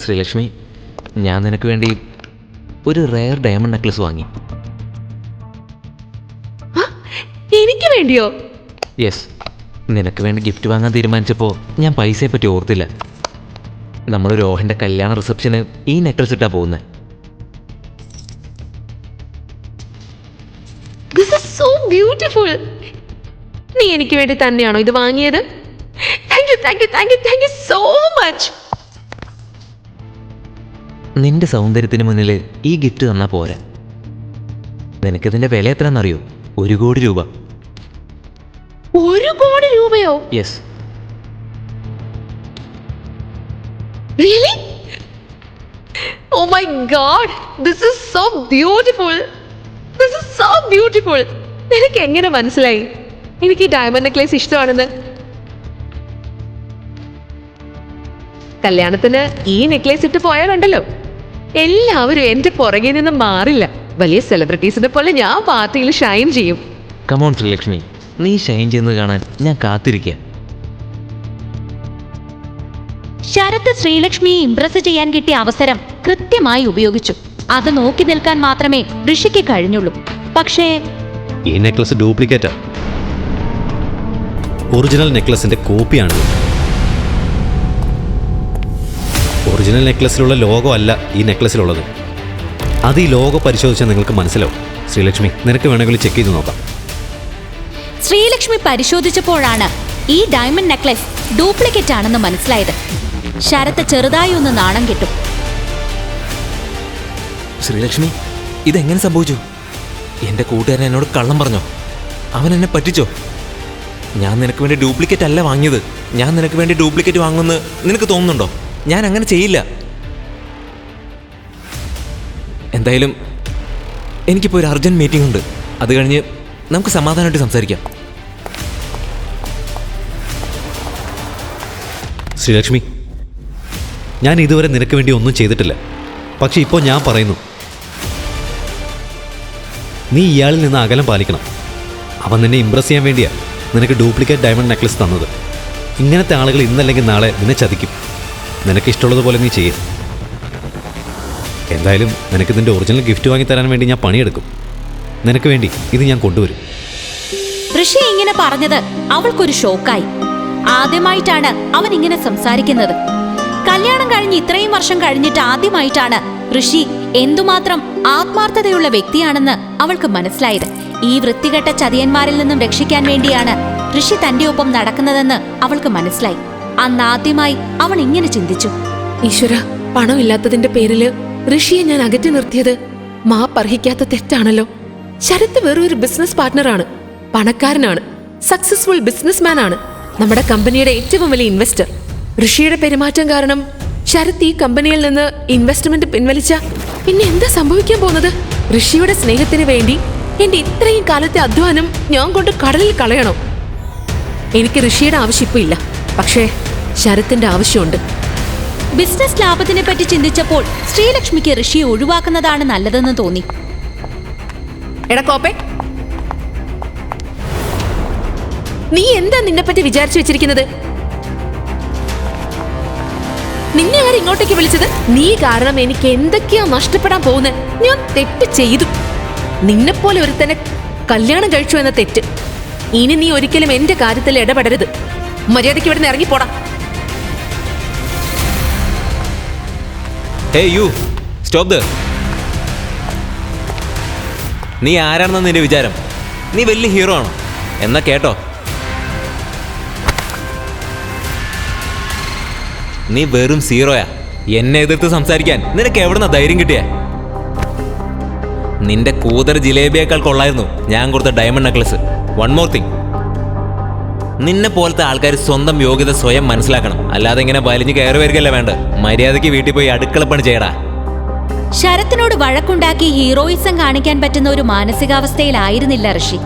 ശ്രീലക്ഷ്മി, ഞാൻ നിനക്ക് വേണ്ടി ഒരു റെയർ ഡയമണ്ട് നെക്ലസ് വാങ്ങി. എനിക്ക് വേണ്ടിയോ? യെസ്, നിനക്ക് വേണ്ടി ഗിഫ്റ്റ് വാങ്ങാൻ തീരുമാനിച്ചപ്പോൾ ഞാൻ പൈസയെ പറ്റി ഓർത്തില്ല. നമ്മൾ രോഹൻ്റെ കല്യാണ റിസപ്ഷന് ഈ നെക്ലസ് ഇട്ടാ പോകുന്നത്. This is so beautiful. നീ എനിക്ക് വേണ്ടി തന്നെയാണോ ഇത് വാങ്ങിയത്? Thank you, thank you, thank you, thank you so much. നിന്റെ സൗന്ദര്യത്തിന് മുന്നിൽ ഈ ഗിഫ്റ്റ് തന്നാൽ പോരാ. നിനക്കിതിൻ്റെ വില എത്രയാണെന്നറിയോ? 1 കോടി രൂപ. 1 കോടി രൂപയോ? Yes. Really? Oh my God, this is so beautiful. This is so beautiful. നിനക്ക് എങ്ങനെ മനസ്സിലായി എനിക്ക് ഈ ഡയമണ്ട് നെക്ലേസ് ഇഷ്ടമാണെന്ന്? കല്യാണത്തിന് ഈ നെക്ലേസ് ഇട്ട് പോയാലുണ്ടല്ലോ, എല്ലാവരും എന്റെ പുറകെ നിന്ന് മാറില്ല. വലിയ സെലിബ്രിറ്റീസിനെ പോലെ ഞാൻ പാർട്ടിയിൽ ഷൈൻ ചെയ്യും. കമോൺ ശ്രീലക്ഷ്മി, നീ ഷൈൻ ചെയ്യുന്നത് കാണാൻ ഞാൻ കാത്തിരിക്കുക. ശരത്ത് ശ്രീലക്ഷ്മിയെ ഇംപ്രസ് ചെയ്യാൻ കിട്ടിയ അവസരം കൃത്യമായി ഉപയോഗിച്ചു. അത് നോക്കി നിൽക്കാൻ മാത്രമേ ഋഷിക്ക് കഴിഞ്ഞുള്ളൂ. പക്ഷേ ഈ നെക്ലസ് ഡ്യൂപ്ലിക്കേറ്റാ. ഒറിജിനൽ നെക്ലസിന്റെ കോപ്പിയാണ്. ഒറിജിനൽ നെക്ലസിലുള്ള ലോഗോ അല്ല ഈ നെക്ലസിലുള്ളത്. അത് ഈ ലോഗോ പരിശോധിച്ചാൽ നിങ്ങൾക്ക് മനസ്സിലാവും. ശ്രീലക്ഷ്മി, നിനക്ക് വേണമെങ്കിൽ ചെക്ക് ചെയ്ത് നോക്കാം. ശ്രീലക്ഷ്മി പരിശോധിച്ചപ്പോഴാണ് ഈ ഡയമണ്ട് നെക്ലസ് ഡ്യൂപ്ലിക്കേറ്റ് ആണെന്ന് മനസ്സിലായത്. ശരത്ത് ചെറുതായി ഒന്ന് നാണം കിട്ടും. ശ്രീലക്ഷ്മി, ഇതെങ്ങനെ സംഭവിച്ചു? എൻ്റെ കൂട്ടുകാരൻ എന്നോട് കള്ളം പറഞ്ഞോ? അവൻ എന്നെ പറ്റിച്ചോ? ഞാൻ നിനക്ക് വേണ്ടി ഡ്യൂപ്ലിക്കേറ്റ് അല്ല വാങ്ങിയത്. ഞാൻ നിനക്ക് വേണ്ടി ഡ്യൂപ്ലിക്കേറ്റ് വാങ്ങുമെന്ന് നിനക്ക് തോന്നുന്നുണ്ടോ? ഞാൻ അങ്ങനെ ചെയ്യില്ല. എന്തായാലും എനിക്കിപ്പോൾ ഒരു അർജൻറ്റ് മീറ്റിംഗ് ഉണ്ട്. അത് കഴിഞ്ഞ് നമുക്ക് സമാധാനമായിട്ട് സംസാരിക്കാം. ശ്രീലക്ഷ്മി, ഞാൻ ഇതുവരെ നിനക്ക് വേണ്ടി ഒന്നും ചെയ്തിട്ടില്ല. പക്ഷെ ഇപ്പോൾ ഞാൻ പറയുന്നു, നീ ഇയാളിൽ നിന്ന് അകലം പാലിക്കണം. അവൻ നിന്നെ ഇംപ്രസ് ചെയ്യാൻ വേണ്ടിയാ നിനക്ക് ഡ്യൂപ്ലിക്കേറ്റ് ഡയമണ്ട് നെക്ലസ് തന്നത്. ഇങ്ങനത്തെ ആളുകൾ ഇന്നല്ലെങ്കിൽ നാളെ നിന്നെ ചതിക്കും. നിനക്ക് ഇഷ്ടമുള്ളതുപോലെ നീ ചെയ്യും. എന്തായാലും നിനക്ക് നിന്റെ ഒറിജിനൽ ഗിഫ്റ്റ് വാങ്ങി തരാൻ വേണ്ടി ഞാൻ പണിയെടുക്കും. നിനക്ക് വേണ്ടി ഇത് ഞാൻ കൊണ്ടുവരും. ഋഷി ഇങ്ങനെ പറഞ്ഞത് അവൾക്കൊരു ഷോക്കായി. ആദ്യമായിട്ടാണ് അവൻ ഇങ്ങനെ സംസാരിക്കുന്നത്. കല്യാണം കഴിഞ്ഞ് ഇത്രയും വർഷം കഴിഞ്ഞിട്ട് ആദ്യമായിട്ടാണ് ഋഷി എന്തുമാത്രം ആത്മാർത്ഥതയുള്ള വ്യക്തിയാണെന്ന് അവൾക്ക് മനസ്സിലായത്. ഈ വൃത്തികെട്ട ചതിയന്മാരിൽ നിന്നും രക്ഷിക്കാൻ വേണ്ടിയാണ് ഋഷി തന്റെ ഒപ്പം നടക്കുന്നതെന്ന് അവൾക്ക് മനസ്സിലായി. അന്ന് ആദ്യമായി അവൾ ഇങ്ങനെ ചിന്തിച്ചു, ഈശ്വര, പണമില്ലാത്തതിന്റെ പേരില് ഋഷിയെ ഞാൻ അകറ്റി നിർത്തിയത് മാപ്പർഹിക്കാത്ത തെറ്റാണല്ലോ. ശരത്ത് വെറൊരു ബിസിനസ് പാർട്ട്ണറാണ്, പണക്കാരനാണ്, സക്സസ്ഫുൾ ബിസിനസ്മാൻ ആണ്, നമ്മുടെ കമ്പനിയുടെ ഏറ്റവും വലിയ ഇൻവെസ്റ്റർ. ഋഷിയുടെ പെരുമാറ്റം കാരണം ശരത്ത് ഈ കമ്പനിയിൽ നിന്ന് ഇൻവെസ്റ്റ്മെന്റ് പിൻവലിച്ച പിന്നെ എന്താ സംഭവിക്കാൻ പോകുന്നത്? ഋഷിയുടെ സ്നേഹത്തിന് വേണ്ടി എന്റെ ഇത്രയും കാലത്തെ അധ്വാനം ഞാൻ കൊണ്ട് കടലിൽ കളയണോ? എനിക്ക് ഋഷിയുടെ ആവശ്യം ഇപ്പൊ ഇല്ല, പക്ഷേ ശരത്തിന്റെ ആവശ്യമുണ്ട്. ബിസിനസ് ലാഭത്തിനെ പറ്റി ചിന്തിച്ചപ്പോൾ ശ്രീലക്ഷ്മിക്ക് ഋഷിയെ ഒഴിവാക്കുന്നതാണ് നല്ലതെന്ന് തോന്നി. എടാ കോപ്പേ, നീ എന്താ നിന്നെ പറ്റി വിചാരിച്ചു വെച്ചിരിക്കുന്നത്? നിന്നെ ആര് ഇങ്ങോട്ടേക്ക് വിളിച്ചത്? നീ കാരണം എനിക്ക് എന്തൊക്കെയാ നഷ്ടപ്പെടാൻ പോകുന്നത്. ഞാൻ തെറ്റ് ചെയ്തു. നിന്നെപ്പോലെ ഒരുത്തനെ കല്യാണം കഴിച്ചു എന്ന തെറ്റ്. ഇനി നീ ഒരിക്കലും എന്റെ കാര്യത്തിൽ ഇടപെടരുത്. മര്യാദയ്ക്ക് ഇവിടെ നിന്ന് ഇറങ്ങിപ്പോടാ. Hey you, stop the. നീ ആരാണെന്ന് നിന്റെ വിചാരം? നീ വലിയ ഹീറോ ആണോ? എന്നാ കേട്ടോ, നീ വെറും സീറോയാ. എന്നെ എതിർത്ത് സംസാരിക്കാൻ നിനക്ക് എവിടുന്ന ധൈര്യം കിട്ടിയ? നിന്റെ കൂതർ ജിലേബിയേക്കാൾ കൊള്ളായിരുന്നു ഞാൻ കൊടുത്ത diamond necklace. One more thing, നിന്നെ പോലത്തെ ആൾക്കാർ സ്വന്തം യോഗ്യത സ്വയം മനസ്സിലാക്കണം. അല്ലാതെ ഇങ്ങനെ വലിഞ്ഞ് കയറി വരികയല്ല വേണ്ട. മര്യാദയ്ക്ക് വീട്ടിൽ പോയി അടുക്കളപ്പണി ചെയ്യടാ. ശരത്തിനോട് വഴക്കുണ്ടാക്കി ഹീറോയിസം കാണിക്കാൻ പറ്റുന്ന ഒരു മാനസികാവസ്ഥയിലായിരുന്നില്ല ഋഷി.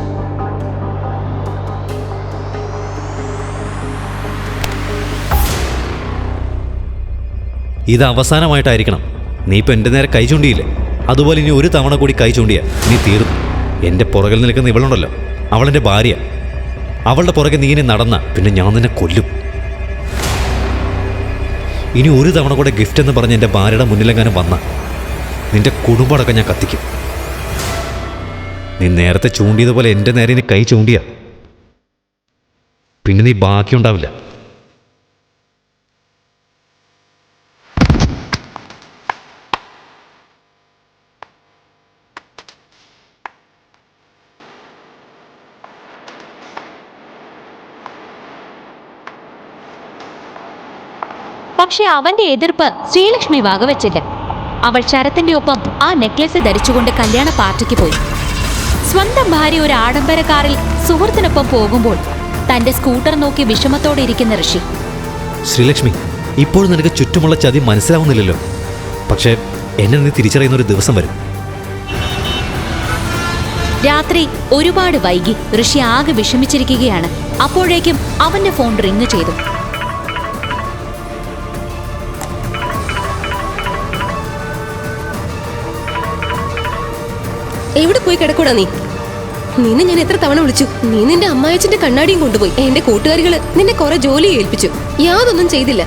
ഇത് അവസാനമായിട്ടായിരിക്കണം. നീ ഇപ്പം എൻ്റെ നേരെ കൈ ചൂണ്ടിയില്ലേ, അതുപോലെ ഇനി ഒരു തവണ കൂടി കൈ ചൂണ്ടിയാ നീ തീർന്നു. എൻ്റെ പുറകിൽ നിൽക്കുന്ന ഇവളുണ്ടല്ലോ, അവളെൻ്റെ ഭാര്യ. അവളുടെ പുറകെ നീ ഇനി നടന്ന പിന്നെ ഞാൻ നിന്നെ കൊല്ലും. ഇനി ഒരു തവണ കൂടെ ഗിഫ്റ്റ് എന്ന് പറഞ്ഞ് എൻ്റെ ഭാര്യയുടെ മുന്നിലെങ്ങാനും വന്ന നിന്റെ കുടുംബമടക്കം ഞാൻ കത്തിക്കും. നീ നേരത്തെ ചൂണ്ടിയതുപോലെ എൻ്റെ നേരെ നീ കൈ ചൂണ്ടിയ പിന്നെ നീ ബാക്കിയുണ്ടാവില്ല. പക്ഷെ അവന്റെ എതിർപ്പ് ശ്രീലക്ഷ്മി വകവെച്ചില്ല. അവൾ ശരത്തിന്റെ ഒപ്പം ആ നെക്ലേസ് ധരിച്ചുകൊണ്ട് കല്യാണ പാർട്ടിക്ക് പോയി. സ്വന്തം ഭാര്യ ഒരു ആഡംബര കാറിൽ സുഹൃത്തിനൊപ്പം പോകുമ്പോൾ തന്റെ സ്കൂട്ടർ നോക്കി വിഷമത്തോടെ ഇരിക്കുന്ന ഋഷി. ശ്രീലക്ഷ്മി, ഇപ്പോഴും നിനക്ക് ചുറ്റുമുള്ള ചതി മനസ്സിലാവുന്നില്ലല്ലോ. പക്ഷേ എന്നെ നീ തിരിച്ചറിയുന്ന ഒരു ദിവസം വരും. രാത്രി ഒരുപാട് വൈകി. ഋഷി ആകെ വിഷമിച്ചിരിക്കുകയാണ്. അപ്പോഴേക്കും അവന്റെ ഫോൺ റിങ് ചെയ്തു. എവിടെ പോയി കിടക്കൂടാ നീ? നിന്നെ ഞാൻ എത്ര തവണ വിളിച്ചു. നീ നിന്റെ അമ്മായച്ചന്റെ കണ്ണാടിയും കൊണ്ടുപോയി. എന്റെ കൂട്ടുകാരികള് നിന്നെ കുറെ ജോലി ഏൽപ്പിച്ചു. യാതൊന്നും ചെയ്തില്ല.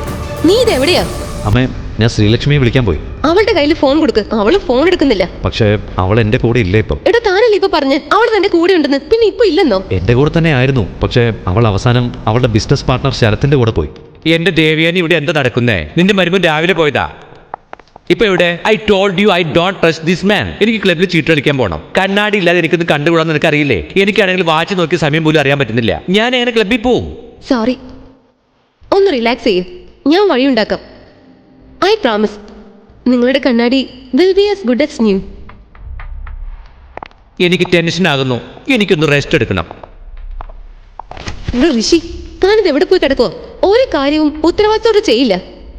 നീ ഇതെവിടെയാ? അമ്മേ, ഞാൻ ശ്രീലക്ഷ്മിയെ വിളിക്കാൻ പോയി. അവളുടെ കയ്യിൽ ഫോൺ കൊടുക്ക്. അവള് ഫോൺ എടുക്കുന്നില്ല. പക്ഷേ അവൾ എൻ്റെ കൂടെ ഇല്ല ഇപ്പം. എടാ, താനല്ലേ ഇപ്പൊ പറഞ്ഞ് അവൾ തന്റെ കൂടെ ഉണ്ടെന്ന്? പിന്നെ ഇപ്പൊ ഇല്ലെന്നോ? എൻ്റെ കൂടെ തന്നെ ആയിരുന്നു. പക്ഷേ അവൾ അവസാനം അവളുടെ ബിസിനസ് പാർട്ണർ ശരത്തിന്റെ കൂടെ പോയി. എന്റെ ദേവിയാനി, ഇവിടെ എന്താ നടക്കുന്നേ? നിന്റെ മരുമൻ രാവിലെ പോയതാ. ഇപ്പൊ ഇവിടെ I told you I don't trust this man. എനിക്ക് ക്ലബിൽ ചീട്ട് കളിക്കാൻ പോകണം. കണ്ണാടി ഇല്ലാതെ എനിക്കൊന്ന് കണ്ടുകൂടാന്ന് നിനക്ക് അറിയില്ലേ? എനിക്കാണെങ്കിൽ വാച്ച് നോക്കി സമയം പോലും അറിയാൻ പറ്റുന്നില്ല. ഞാൻ എങ്ങനെ ക്ലബിൽ പോവും? സോറി, ഒന്ന് റിലാക്സ് ചെയ്യ്. ഞാൻ വഴിയുണ്ടാക്കാം. I promise. നിങ്ങളുടെ കണ്ണാടി will be as good as new. എനിക്ക് ടെൻഷൻ ആകുന്നു. എനിക്കൊന്ന് റെസ്റ്റ് എടുക്കണം. ഋഷി, താനിത് എവിടെ പോയി കിടക്കുവോ? ഒരു കാര്യവും ഉത്തരവാദിത്തോടെ ചെയ്യില്ല.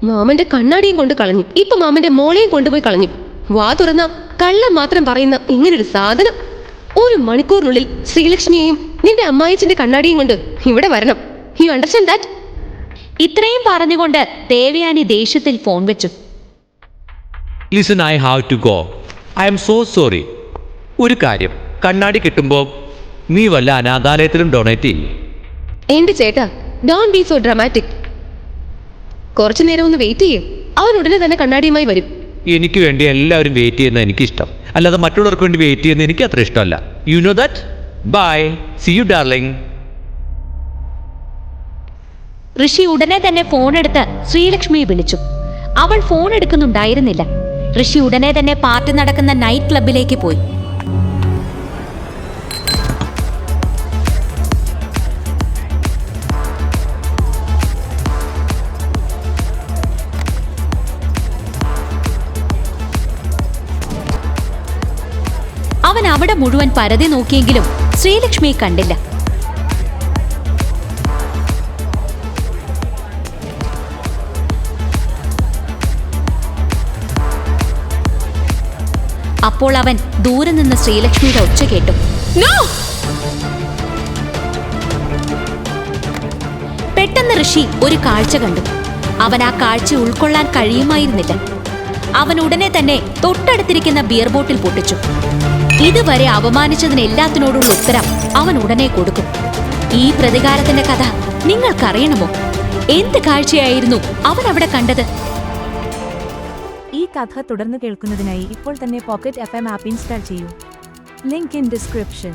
മാമന്റെ കണ്ണാടിയും കൊണ്ട് കളഞ്ഞു. ഇപ്പൊ മാമന്റെ മോളെയും കൊണ്ടുപോയി കളഞ്ഞു. വാ തുറന്ന കള്ളം മാത്രം പറയുന്ന ഇങ്ങനൊരു സാധനം. ഒരു മണിക്കൂറിനുള്ളിൽ ശ്രീലക്ഷ്മിയെയും നിന്റെ അമ്മായിച്ചന്റെ കണ്ണാടിയും കൊണ്ട് ഇവിടെ വരണം. You understand that? ഇത്രയും പറഞ്ഞുകൊണ്ട് ദേവയാനി ദേഷ്യത്തിൽ ഫോൺ വെച്ചു. Listen, I have to go. I am so sorry. ഒരു കാര്യം, കണ്ണാടി കിട്ടുമ്പോൾ നീ വല്ല അനാഥാലയത്തിലും ഡൊണേറ്റ് ചെയ്യും. എന്റെ ചേട്ടാ, ഡോണ്ട് ബി സോ ഡ്രാമാറ്റിക്. കുറച്ചു നേരം ഒന്ന് വെയിറ്റ് ചെയ്യും. അവൻ ഉടനെ തന്നെ കണ്ണാടിയുമായി വരും. എനിക്ക് വേണ്ടി എല്ലാവരും വെയിറ്റ് ചെയ്യുന്ന എനിക്കിഷ്ടം, അല്ലാതെ മറ്റുള്ളവർക്ക് വേണ്ടി വെയിറ്റ് ചെയ്യുന്ന എനിക്ക് അത്ര ഇഷ്ടമല്ല. You know that. Bye, see you darling. Rishi ഉടനെ തന്നെ ഫോൺ എടുത്ത് ശ്രീലക്ഷ്മിയെ വിളിച്ചു. അവൾ ഫോൺ എടുക്കുന്നുണ്ടായിരുന്നില്ല. ഋഷി ഉടനെ തന്നെ പാർട്ടി നടക്കുന്ന നൈറ്റ് ക്ലബിലേക്ക് പോയി. അവൻ അവിടെ മുഴുവൻ പരതി നോക്കിയെങ്കിലും ശ്രീലക്ഷ്മിയെ കണ്ടില്ല. അപ്പോൾ അവൻ ദൂരെ നിന്ന് ശ്രീലക്ഷ്മിയുടെ ഒച്ച കേട്ടു. പെട്ടെന്ന് ഋഷി ഒരു കാഴ്ച കണ്ടു. അവൻ ആ കാഴ്ച ഉൾക്കൊള്ളാൻ കഴിയുമായിരുന്നില്ല. അവൻ ഉടനെ തന്നെ തൊട്ടടുത്തിരിക്കുന്ന ബിയർ ബോട്ടിൽ പൊട്ടിച്ചു. ഇതുവരെ അപമാനിച്ചതിന് എല്ലാത്തിനോടുള്ള ഉത്തരം അവൻ ഉടനെ കൊടുക്കും. ഈ പ്രതികാരത്തിന്റെ കഥ നിങ്ങൾക്കറിയണമോ? എന്ത് കാഴ്ചയായിരുന്നു അവൻ അവിടെ കണ്ടത്? ഈ കഥ തുടർന്ന് കേൾക്കുന്നതിനായി ഇപ്പോൾ തന്നെ പോക്കറ്റ് FM ആപ്പ് ഇൻസ്റ്റാൾ ചെയ്യൂ. Link in description.